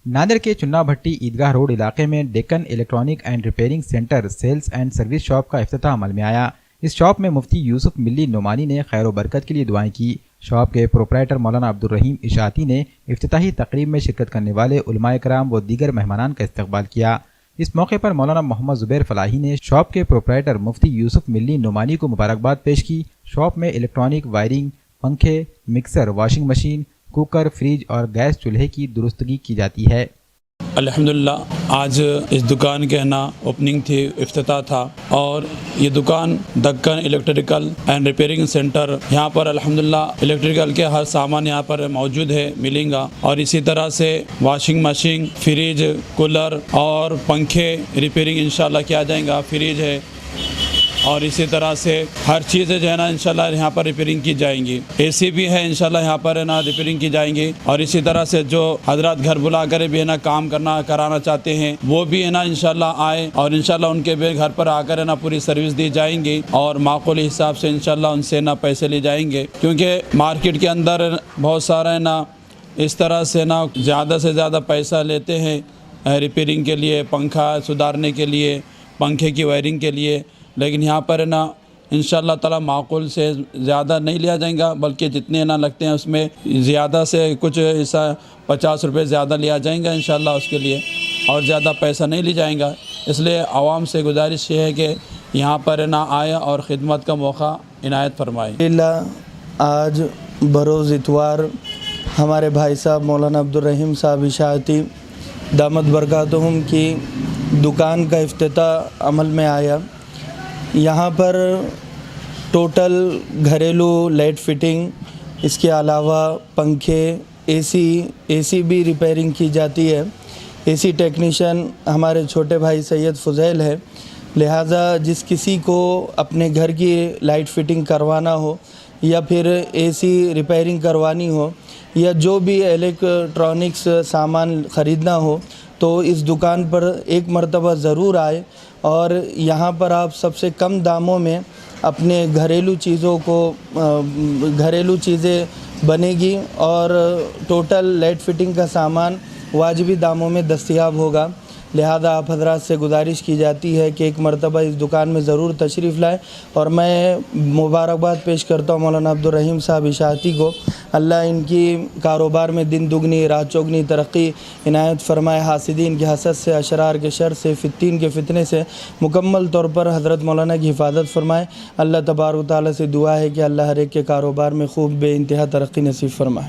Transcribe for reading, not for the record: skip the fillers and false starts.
نادر کے چنا بھٹی عیدگاہ روڈ علاقے میں Deccan electronic and repairing centre sales and service shop کا افتتاح عمل میں آیا۔ اس شاپ میں مفتی یوسف ملی نعمانی نے خیر و برکت کے لیے دعائیں کی۔ شاپ کے پروپرائٹر مولانا عبدالرحیم اشاعتی نے افتتاحی تقریب میں شرکت کرنے والے علماء کرام و دیگر مہمانان کا استقبال کیا۔ اس موقع پر مولانا محمد زبیر فلاحی نے شاپ کے پروپرائٹر مفتی یوسف ملی نعمانی کو مبارکباد پیش کی۔ شاپ میں الیکٹرانک وائرنگ، پنکھے، mixer, washing machine, cooker, fridge اور گیس چولہے کی درستگی کی جاتی ہے۔ الحمدللہ آج اس دکان کے اوپننگ تھی، افتتاح تھا، اور یہ دکان Deccan electrical and repairing centre, یہاں پر الحمدللہ الیکٹریکل کے ہر سامان یہاں پر موجود ہے، ملیں گا، اور اسی طرح سے واشنگ مشین، فریج، کولر اور پنکھے ریپیئرنگ انشاءاللہ کیا جائیں گا، فریج ہے، اور اسی طرح سے ہر چیز جو ہے انشاءاللہ یہاں پر ریپیئرنگ کی جائیں گی۔ اے سی بھی ہے انشاءاللہ یہاں پر ریپیئرنگ کی جائیں گی، اور اسی طرح سے جو حضرات گھر بلا کر بھی کام کرانا چاہتے ہیں وہ بھی انشاءاللہ آئے، اور انشاءاللہ ان کے بھی گھر پر آ کر پوری سروس دی جائیں گی، اور معقول حساب سے انشاءاللہ ان سے پیسے لی جائیں گے، کیونکہ مارکیٹ کے اندر بہت سارے اس طرح سے زیادہ سے زیادہ پیسہ لیتے ہیں ریپیئرنگ کے لیے، پنکھا سدھارنے کے لیے، پنکھے کی وائرنگ کے لیے، لیکن یہاں پر انشاءاللہ تعالی معقول سے زیادہ نہیں لیا جائیں گا، بلکہ جتنے لگتے ہیں اس میں زیادہ سے کچھ حصہ 50 روپے زیادہ لیا جائیں گا انشاءاللہ اس کے لیے، اور زیادہ پیسہ نہیں لی جائیں گا۔ اس لیے عوام سے گزارش یہ ہے کہ یہاں پر آئے اور خدمت کا موقع عنایت فرمائے۔ آج بروز اتوار ہمارے بھائی صاحب مولانا عبدالرحیم صاحب اشاعتی دامت برکاتہم کی دکان کا افتتاح عمل میں آیا۔ یہاں پر ٹوٹل گھریلو لائٹ فٹنگ، اس کے علاوہ پنکھے، اے سی بھی ریپیئرنگ کی جاتی ہے۔ اے سی ٹیکنیشین ہمارے چھوٹے بھائی سید فضیل ہے، لہٰذا جس کسی کو اپنے گھر کی لائٹ فٹنگ کروانا ہو یا پھر اے سی ریپیئرنگ کروانی ہو یا جو بھی الیکٹرانکس سامان خریدنا ہو تو اس دکان پر ایک مرتبہ ضرور آئے، اور یہاں پر آپ سب سے کم داموں میں اپنے گھریلو چیزیں بنے گی، اور ٹوٹل لائٹ فٹنگ کا سامان واجبی داموں میں دستیاب ہوگا۔ لہذا آپ حضرات سے گزارش کی جاتی ہے کہ ایک مرتبہ اس دکان میں ضرور تشریف لائیں، اور میں مبارکباد پیش کرتا ہوں مولانا عبدالرحیم صاحب اشاعتی کو۔ اللہ ان کی کاروبار میں دن دگنی رات چوگنی ترقی عنایت فرمائے، حاسدین کے حسد سے، اشرار کے شر سے، فتین کے فتنے سے مکمل طور پر حضرت مولانا کی حفاظت فرمائے۔ اللہ تبارک و تعالیٰ سے دعا ہے کہ اللہ ہر ایک کے کاروبار میں خوب بے انتہا ترقی نصیب فرمائے۔